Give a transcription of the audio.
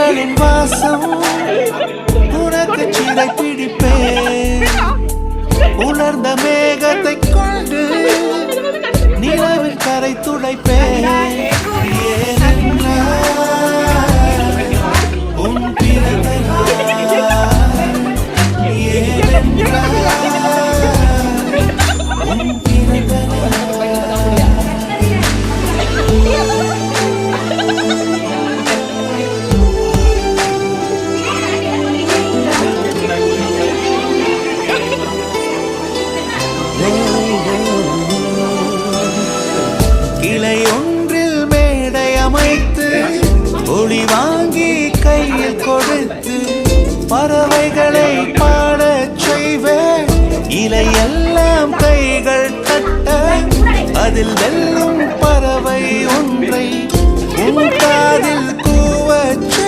பூக்களின் வாசம் உனக்கு சிறை பிடிப்பேன். உலர்ந்த மேகத்தை கொண்டு நிலவில் கரை துடைப்பேன். உன் பிறந்த கிளை ஒன்றில் மேடை அமைத்து ஒளி வாங்கி கையில் கொடுத்து பறவைகளை பாடச் செய்வேன். இலையெல்லாம் கைகள் தட்ட அதில் வெல்லும் பறவை ஒன்றை உன் காதில்